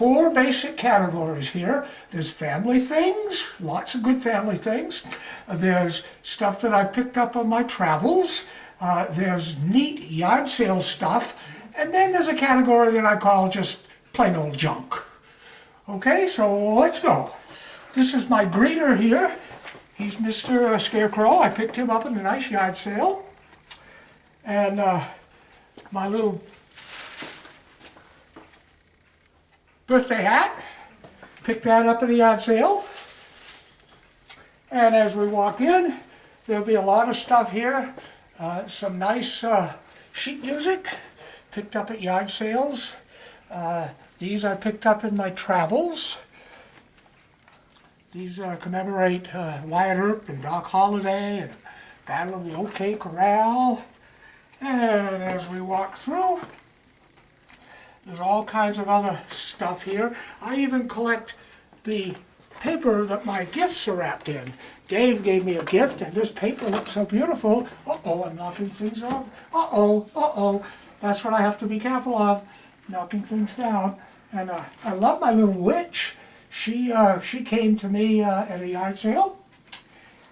four basic categories here. There's family things, lots of good family things. There's stuff that I picked up on my travels. There's neat yard sale stuff. And then there's a category that I call just plain old junk. Okay, so let's go. This is my greeter here. He's Mr. Scarecrow. I picked him up in a nice yard sale. And my little birthday hat, picked that up at the yard sale. And as we walk in, there'll be a lot of stuff here. Some nice sheet music, picked up at yard sales. These I picked up in my travels. These commemorate Wyatt Earp and Doc Holliday and Battle of the OK Corral. And as we walk through, there's all kinds of other stuff here. I even collect the paper that my gifts are wrapped in. Dave gave me a gift, and this paper looks so beautiful. Uh-oh, I'm knocking things off. Uh-oh. That's what I have to be careful of, knocking things down. And I love my little witch. She came to me at a yard sale.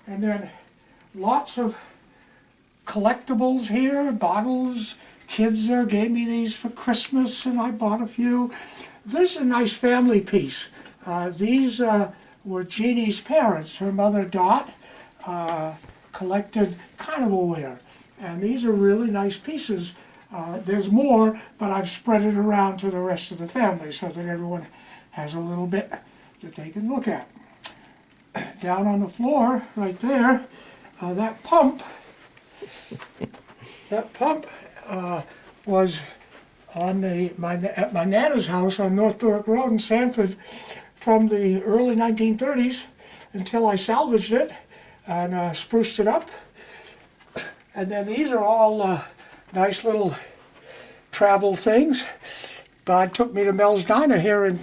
And then lots of collectibles here, bottles. Kids gave me these for Christmas, and I bought a few. This is a nice family piece. These were Jeannie's parents. Her mother, Dot, collected carnivalware. And these are really nice pieces. There's more, but I've spread it around to the rest of the family so that everyone has a little bit that they can look at. Down on the floor, right there, that pump was on at my Nana's house on North Berwick Road in Sanford from the early 1930s until I salvaged it and spruced it up. And then these are all nice little travel things. Bud took me to Mel's Diner here in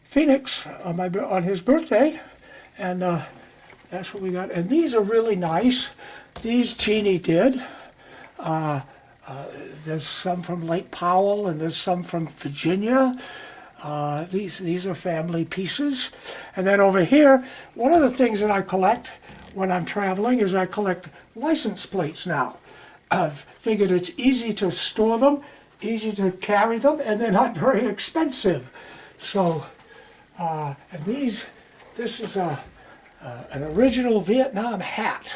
Phoenix on his birthday, and that's what we got. And these are really nice. These Jeannie did. There's some from Lake Powell, and there's some from Virginia. These are family pieces. And then over here, one of the things that I collect when I'm traveling is I collect license plates now. I've figured it's easy to store them, easy to carry them, and they're not very expensive. So, and this is an original Vietnam hat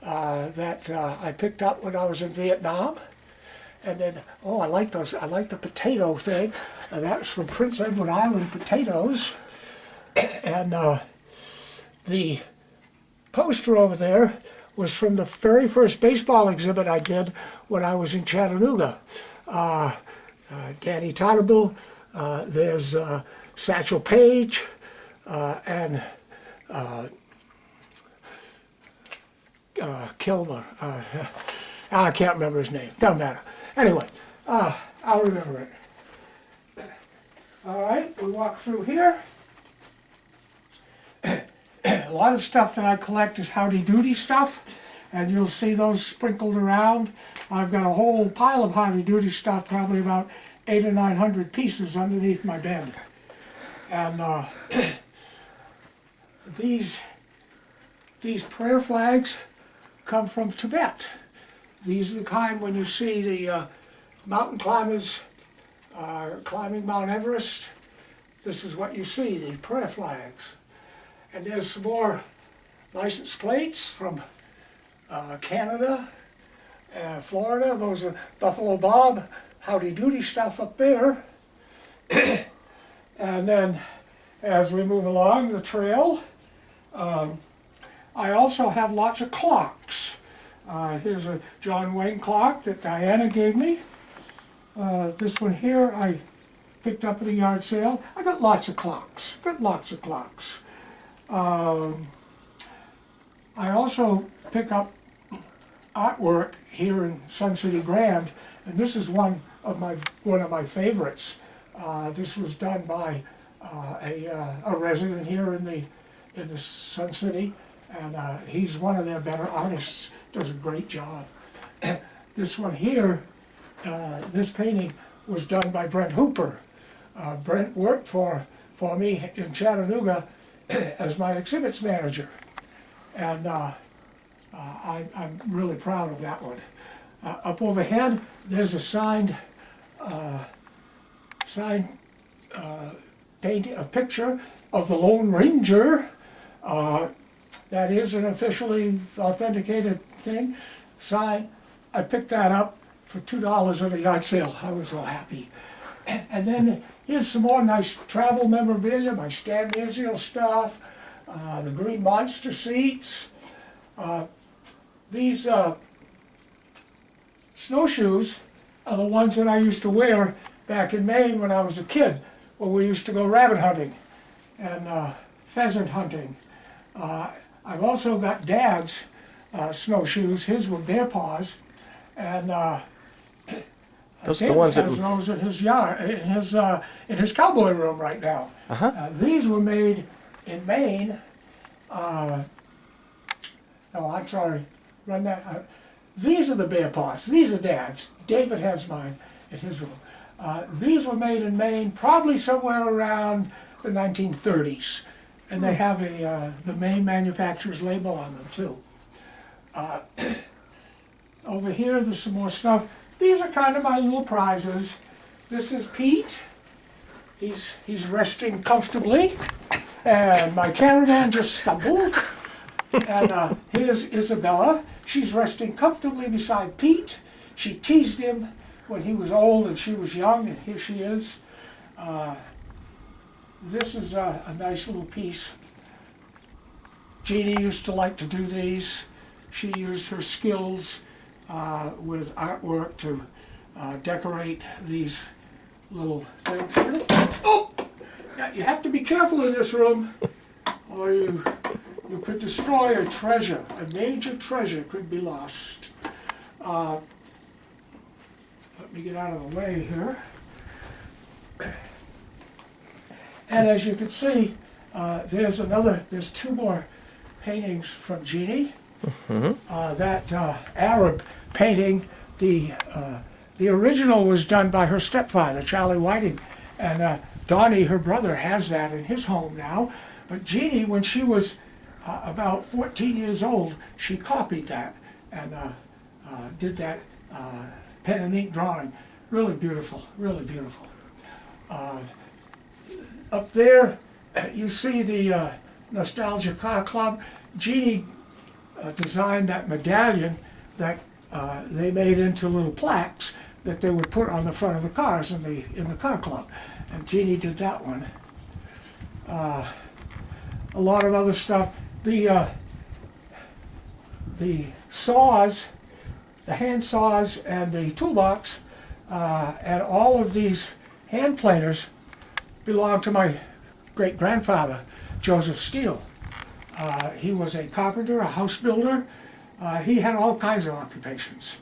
that I picked up when I was in Vietnam. And then, I like those. I like the potato thing. That's from Prince Edward Island potatoes. And the poster over there was from the very first baseball exhibit I did when I was in Chattanooga. Danny Totable, there's Satchel Paige, and Kilmer. I can't remember his name. Doesn't matter. Anyway, I'll remember it. All right, we walk through here. A lot of stuff that I collect is Howdy Doody stuff, and you'll see those sprinkled around. I've got a whole pile of Howdy Doody stuff, probably about 800 or 900 pieces underneath my bed. And these prayer flags come from Tibet. These are the kind when you see the mountain climbers climbing Mount Everest. This is what you see, the prayer flags. And there's some more license plates from Canada, Florida. Those are Buffalo Bob, Howdy Doody stuff up there. And then as we move along the trail, I also have lots of clocks. Here's a John Wayne clock that Diana gave me. This one here I picked up at a yard sale. I got lots of clocks. I also pick up artwork here in Sun City Grand, and this is one of my favorites. This was done by a resident here in the Sun City, and he's one of their better artists. Does a great job. This one here, this painting was done by Brent Hooper, Brent worked for me in Chattanooga as my exhibits manager. And I'm really proud of that one. Up overhead, there's a signed painting, a picture of the Lone Ranger. That is an officially authenticated thing, signed. I picked that up for $2 at a yard sale. I was so happy. And then here's some more nice travel memorabilia, my Stan Musial stuff, the Green Monster seats. These snowshoes are the ones that I used to wear back in Maine when I was a kid, when we used to go rabbit hunting and pheasant hunting. I've also got Dad's snowshoes. His were bear paws, and those are the David ones has that. those in his yard, in his cowboy room right now. These were made in Maine. No, I'm sorry. Run that. These are the bear paws. These are Dad's. David has mine in his room. These were made in Maine, probably somewhere around the 1930s, and they have the Maine manufacturer's label on them too. Over here, there's some more stuff. These are kind of my little prizes. This is Pete. He's resting comfortably, and my cameraman just stumbled. And here's Isabella. She's resting comfortably beside Pete. She teased him when he was old and she was young, and here she is. This is a nice little piece. Jeannie used to like to do these. She used her skills with artwork to decorate these little things. Oh! Yeah, you have to be careful in this room, or you could destroy a treasure. A major treasure could be lost. Let me get out of the way here. And as you can see, there's two more paintings from Jeannie. That Arab painting, the original was done by her stepfather, Charlie Whiting, and Donnie, her brother, has that in his home now. But Jeannie, when she was about 14 years old, she copied that and did that pen and ink drawing. Really beautiful, really beautiful. Up there, you see the Nostalgia Car Club. Jeannie designed that medallion that they made into little plaques that they would put on the front of the cars in the car club, and Jeannie did that one. A lot of other stuff. The saws, the hand saws, and the toolbox, and all of these hand planers belong to my great-grandfather, Joseph Steele. He was a carpenter, a house builder. He had all kinds of occupations.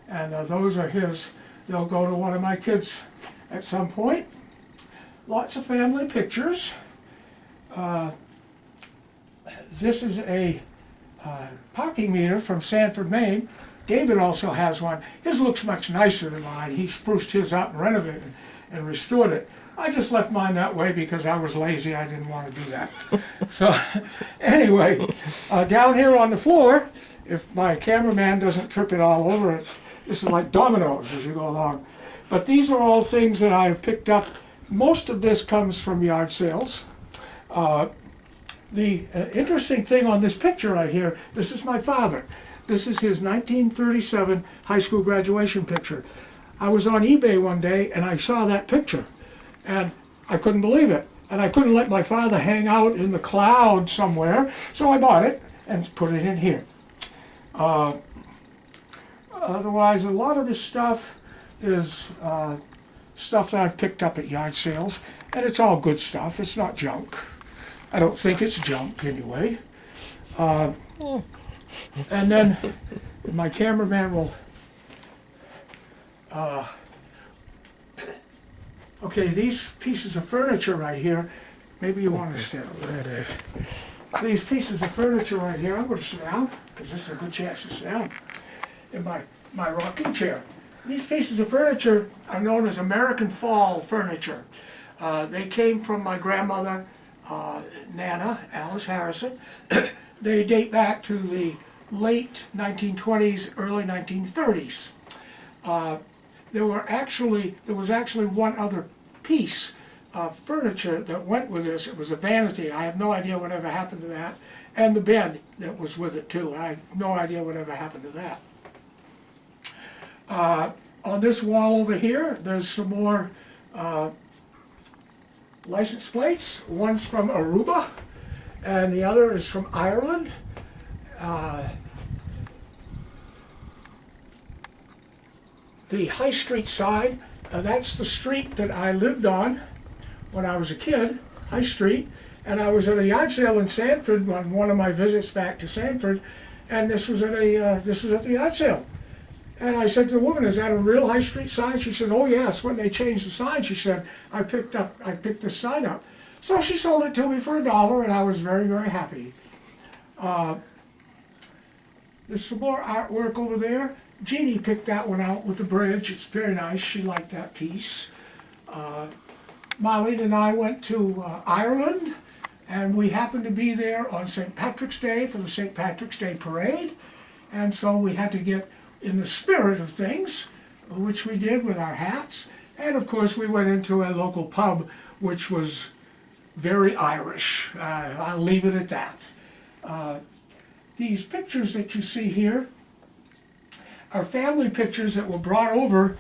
And those are his. They'll go to one of my kids at some point. Lots of family pictures. This is a parking meter from Sanford, Maine. David also has one. His looks much nicer than mine. He spruced his up and renovated and restored it. I just left mine that way because I was lazy. I didn't want to do that. So anyway, down here on the floor, if my cameraman doesn't trip it all over, this is like dominoes as you go along. But these are all things that I've picked up. Most of this comes from yard sales. The interesting thing on this picture right here, this is my father. This is his 1937 high school graduation picture. I was on eBay one day and I saw that picture. And I couldn't believe it. And I couldn't let my father hang out in the cloud somewhere, so I bought it and put it in here. Otherwise, a lot of this stuff is stuff that I've picked up at yard sales, and it's all good stuff. It's not junk. I don't think it's junk anyway. And then my cameraman will okay, these pieces of furniture right here, maybe you want to stand over there, Dave. These pieces of furniture right here, I'm going to sit down, because this is a good chance to sit down in my rocking chair. These pieces of furniture are known as American Fall furniture. They came from my grandmother, Nana, Alice Harrison. They date back to the late 1920s, early 1930s. There was actually one other piece of furniture that went with this. It was a vanity. I have no idea whatever happened to that. And the bed that was with it too. I have no idea whatever happened to that. On this wall over here, there's some more license plates. One's from Aruba, and the other is from Ireland. The High Street side, that's the street that I lived on when I was a kid, High Street, and I was at a yard sale in Sanford on one of my visits back to Sanford, and this was at the yard sale. And I said to the woman, "Is that a real High Street sign?" She said, "Oh yes, when they changed the sign," she said, I picked this sign up. So she sold it to me for $1, and I was very, very happy. There's some more artwork over there. Jeannie picked that one out with the bridge. It's very nice. She liked that piece. Marlene and I went to Ireland, and we happened to be there on St. Patrick's Day for the St. Patrick's Day parade. And so we had to get in the spirit of things, which we did with our hats. And of course we went into a local pub, which was very Irish. I'll leave it at that. These pictures that you see here are family pictures that were brought over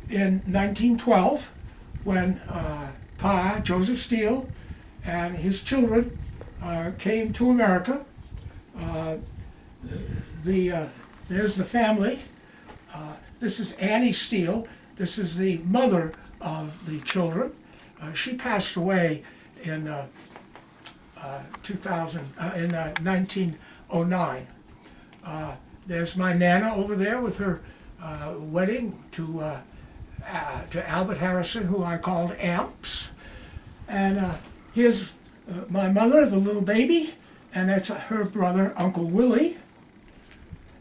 in 1912 when Pa, Joseph Steele, and his children came to America. There's the family. This is Annie Steele. This is the mother of the children. She passed away in 1909. There's my Nana over there with her wedding to Albert Harrison, who I called Amps. And here's my mother, the little baby, and that's her brother, Uncle Willie.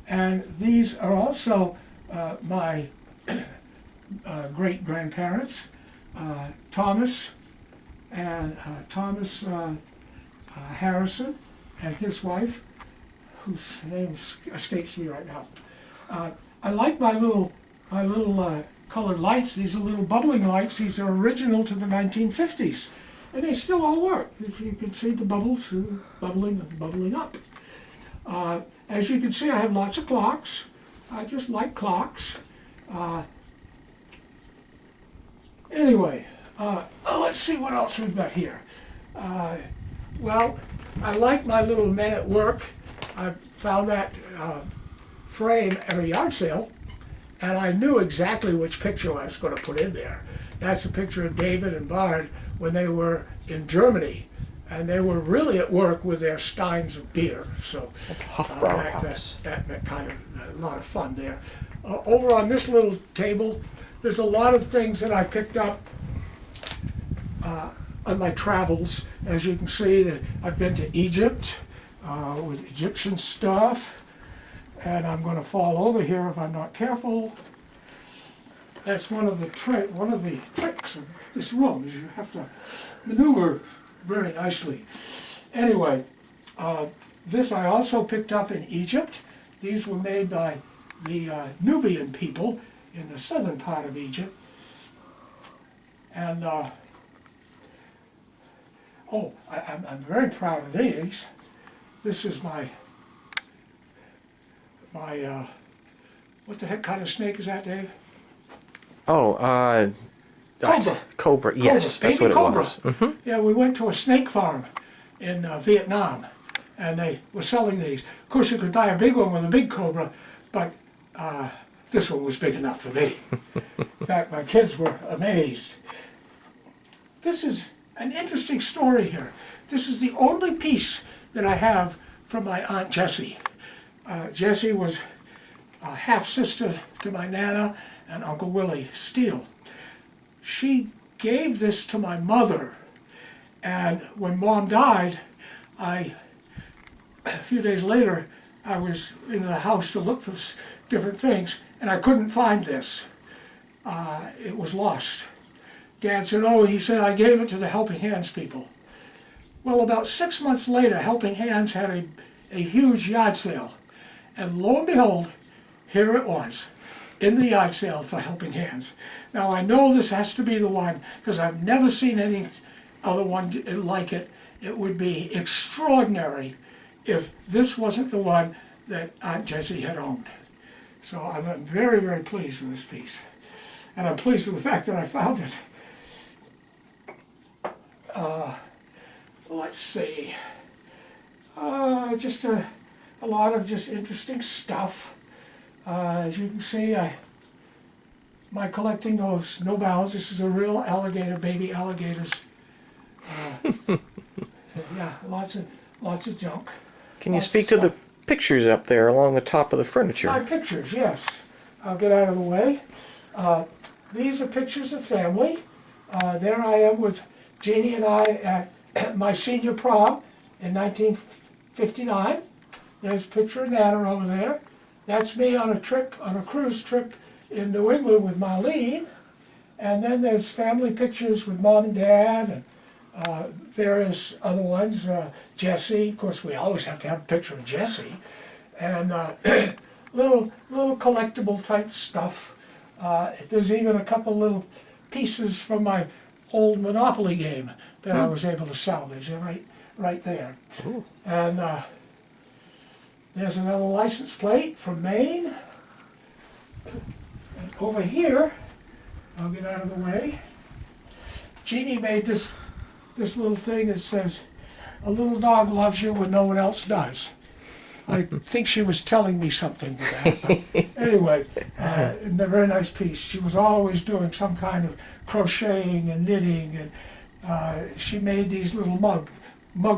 And these are also my great-grandparents, Thomas Harrison and his wife, whose name escapes me right now. I like my little colored lights. These are little bubbling lights. These are original to the 1950s, and they still all work. If you can see the bubbles bubbling up. As you can see, I have lots of clocks. I just like clocks. Anyway, let's see what else we've got here. Well, I like my little men at work. I found that frame at a yard sale, and I knew exactly which picture I was going to put in there. That's a picture of David and Bard when they were in Germany, and they were really at work with their steins of beer. So that meant kind of a lot of fun there. Over on this little table, there's a lot of things that I picked up on my travels. As you can see, that I've been to Egypt with Egyptian stuff, and I'm going to fall over here if I'm not careful. That's one of the tricks of this room, is you have to maneuver very nicely. Anyway, this I also picked up in Egypt. These were made by the Nubian people in the southern part of Egypt. And I'm very proud of these. This is my what the heck kind of snake is that, Dave? Cobra. Cobra, yes, Cobra, that's what cobra. it was. Mm-hmm. Yeah, we went to a snake farm in Vietnam, and they were selling these. Of course, you could buy a big one with a big cobra, but this one was big enough for me. In fact, my kids were amazed. This is an interesting story here. This is the only piece that I have from my Aunt Jessie. Jessie was a half-sister to my Nana and Uncle Willie Steele. She gave this to my mother, and when Mom died, a few days later, I was in the house to look for different things, and I couldn't find this. It was lost Dad said, oh, he said, I gave it to the Helping Hands people. Well, about 6 months later, Helping Hands had a huge yard sale. And lo and behold, here it was, in the yard sale for Helping Hands. Now, I know this has to be the one, because I've never seen any other one like it. It would be extraordinary if this wasn't the one that Aunt Jessie had owned. So I'm very, very pleased with this piece. And I'm pleased with the fact that I found it. Let's see. Just a lot of just interesting stuff. As you can see, my collecting goes no bounds. This is a real alligator, baby alligators. Yeah, lots of junk. Can you Lots of speak to the stuff. pictures up there along the top of the furniture? My pictures, yes. I'll get out of the way. These are pictures of family. There I am with Jeannie and I at my senior prom in 1959. There's a picture of Nana over there. That's me on a cruise trip in New England with Marlene. And then there's family pictures with Mom and Dad and various other ones. Jessie, of course we always have to have a picture of Jessie. And little collectible type stuff. There's even a couple little pieces from my old Monopoly game that I was able to salvage, right there. Ooh. And there's another license plate from Maine. And over here, I'll get out of the way. Jeannie made this little thing that says, "A little dog loves you when no one else does." I think she was telling me something with that. But anyway, a very nice piece. She was always doing some kind of crocheting and knitting, and she made these little mug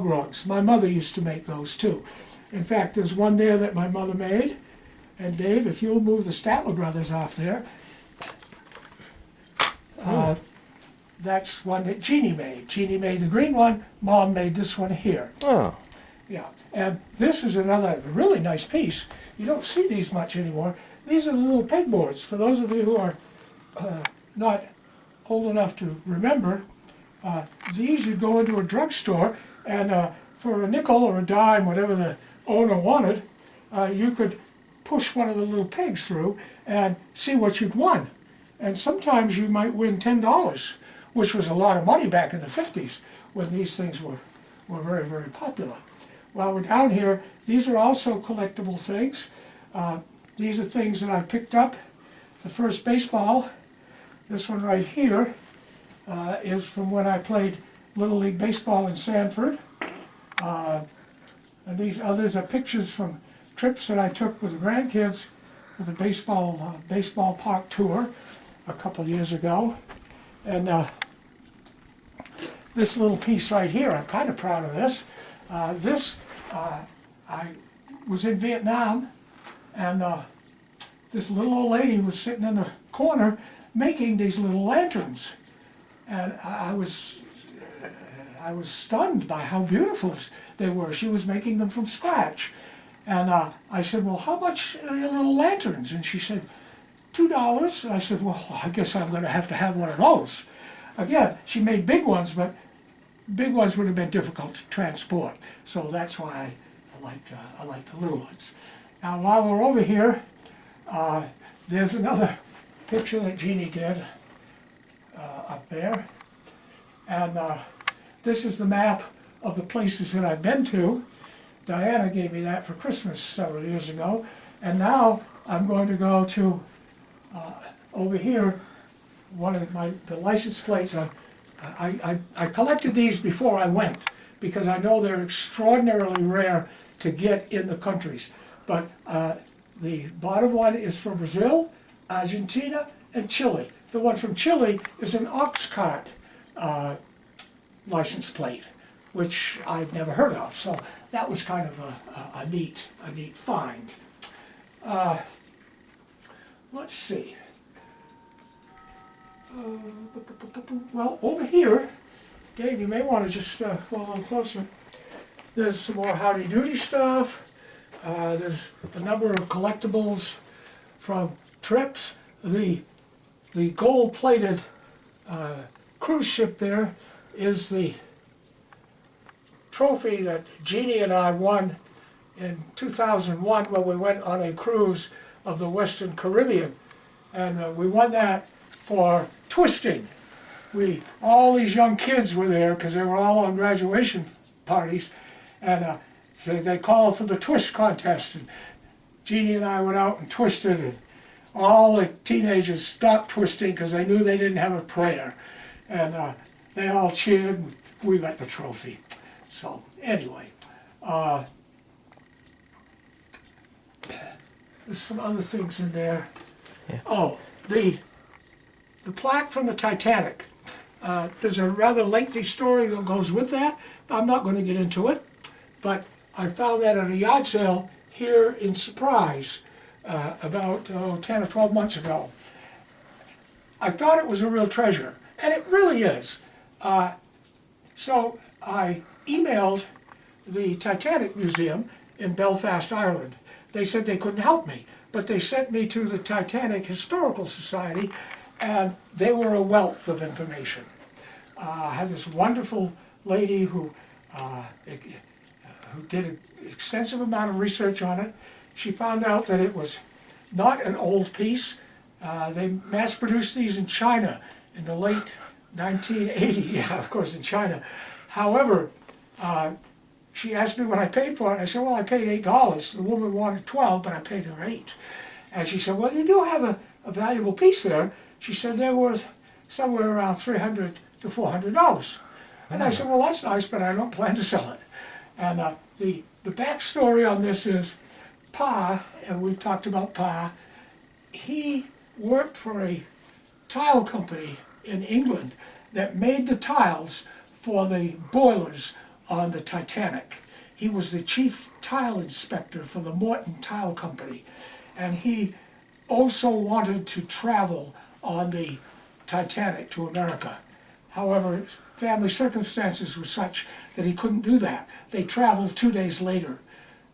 rugs. My mother used to make those too. In fact, there's one there that my mother made. And Dave, if you'll move the Statler brothers off there, that's one that Jeannie made. Jeannie made the green one. Mom made this one here. Oh, Yeah, and this is another really nice piece. You don't see these much anymore. These are the little pegboards. For those of you who are not old enough to remember, these you'd go into a drugstore and for a nickel or a dime, whatever the owner wanted, you could push one of the little pegs through and see what you'd won. And sometimes you might win $10, which was a lot of money back in the 50s when these things were very, very popular. While we're down here, these are also collectible things. These are things that I picked up. The first baseball, this one right here, is from when I played Little League Baseball in Sanford. And these others are pictures from trips that I took with the grandkids with a baseball park tour a couple years ago. And this little piece right here, I'm kind of proud of this. I was in Vietnam, and this little old lady was sitting in the corner making these little lanterns. And I was stunned by how beautiful they were. She was making them from scratch. And I said, well, how much are your little lanterns? And she said, $2. And I said, well, I guess I'm going to have one of those. Again, she made big ones, but big ones would have been difficult to transport. So that's why I like the little ones. Now, while we're over here, there's another picture that Jeannie did up there. And this is the map of the places that I've been to. Diana gave me that for Christmas several years ago. And now I'm going to go to, over here, one of the license plates. I collected these before I went because I know they're extraordinarily rare to get in the countries. But the bottom one is from Brazil, Argentina, and Chile. The one from Chile is an ox cart license plate, which I'd never heard of. So that was kind of a neat find. Let's see. Well, over here, Dave, you may want to just go a little closer. There's some more Howdy Doody stuff. There's a number of collectibles from trips. The gold-plated cruise ship there is the trophy that Jeannie and I won in 2001 when we went on a cruise of the Western Caribbean. And we won that for twisting. All these young kids were there because they were all on graduation parties, and so they called for the twist contest. And Jeannie and I went out and twisted, and all the teenagers stopped twisting because they knew they didn't have a prayer. And they all cheered, and we got the trophy. So anyway, there's some other things in there. Yeah. Oh, the plaque from the Titanic. There's a rather lengthy story that goes with that. I'm not going to get into it, but I found that at a yard sale here in Surprise about 10 or 12 months ago. I thought it was a real treasure, and it really is. So I emailed the Titanic Museum in Belfast, Ireland. They said they couldn't help me, but they sent me to the Titanic Historical Society, and they were a wealth of information. I had this wonderful lady who did an extensive amount of research on it. She found out that it was not an old piece. They mass-produced these in China in the late 1980s, yeah, of course, in China. However, she asked me what I paid for it. I said, well, I paid $8. The woman wanted 12, but I paid her 8. And she said, well, you do have a valuable piece there. She said they're worth somewhere around $300 to $400. And I said, well, that's nice, but I don't plan to sell it. And the backstory on this is Pa, and we've talked about Pa, he worked for a tile company in England that made the tiles for the boilers on the Titanic. He was the chief tile inspector for the Morton Tile Company, and he also wanted to travel on the Titanic to America. However, family circumstances were such that he couldn't do that. They traveled 2 days later.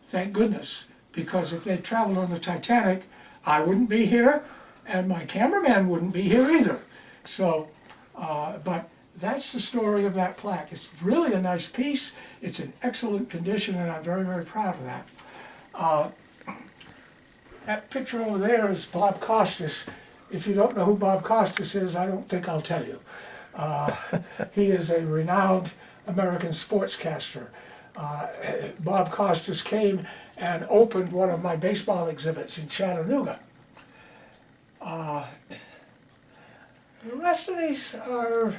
Thank goodness, because if they traveled on the Titanic, I wouldn't be here, and my cameraman wouldn't be here either. So, but that's the story of that plaque. It's really a nice piece. It's in excellent condition, and I'm very, very proud of that. That picture over there is Bob Costas. If you don't know who Bob Costas is, I don't think I'll tell you. He is a renowned American sportscaster. Bob Costas came and opened one of my baseball exhibits in Chattanooga. The rest of these are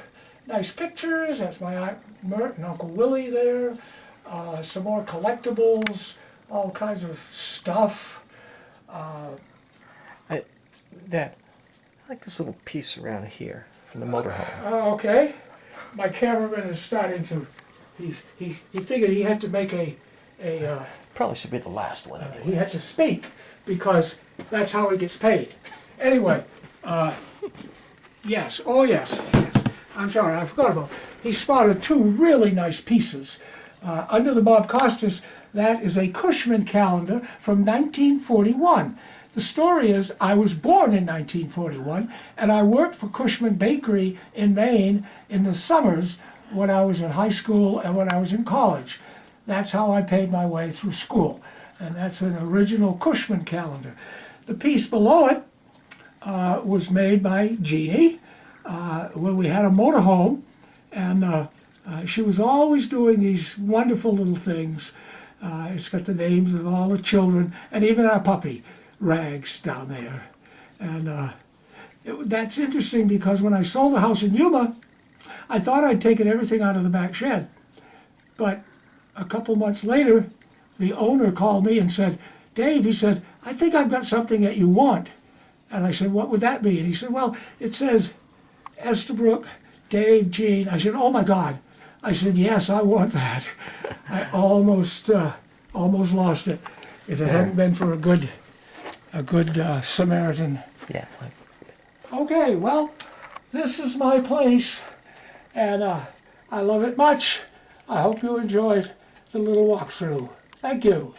nice pictures. That's my Aunt Mert and Uncle Willie there. Some more collectibles, all kinds of stuff. I like this little piece around here from the motorhome. Okay. My cameraman is starting to, he figured he had to make a Probably should be the last one he anyway. had to speak because that's how he gets paid. Anyway, yes, oh yes, yes. I'm sorry, I forgot about. He spotted two really nice pieces. Under the Bob Costas, that is a Cushman calendar from 1941. The story is I was born in 1941 and I worked for Cushman Bakery in Maine in the summers when I was in high school and when I was in college. That's how I paid my way through school. And that's an original Cushman calendar. The piece below it was made by Jeannie when we had a motorhome, and she was always doing these wonderful little things. It's got the names of all the children and even our puppy, Rags, down there. And that's interesting because when I sold the house in Yuma, I thought I'd taken everything out of the back shed. But a couple months later, the owner called me and said, Dave, he said, I think I've got something that you want. And I said, what would that be? And he said, well, it says Estabrook, Dave, Jean. I said, oh my God. I said, yes, I want that. I almost lost it if it hadn't been for a good Samaritan. Yeah. Okay, well, this is my place, and I love it much. I hope you enjoyed the little walkthrough. Thank you.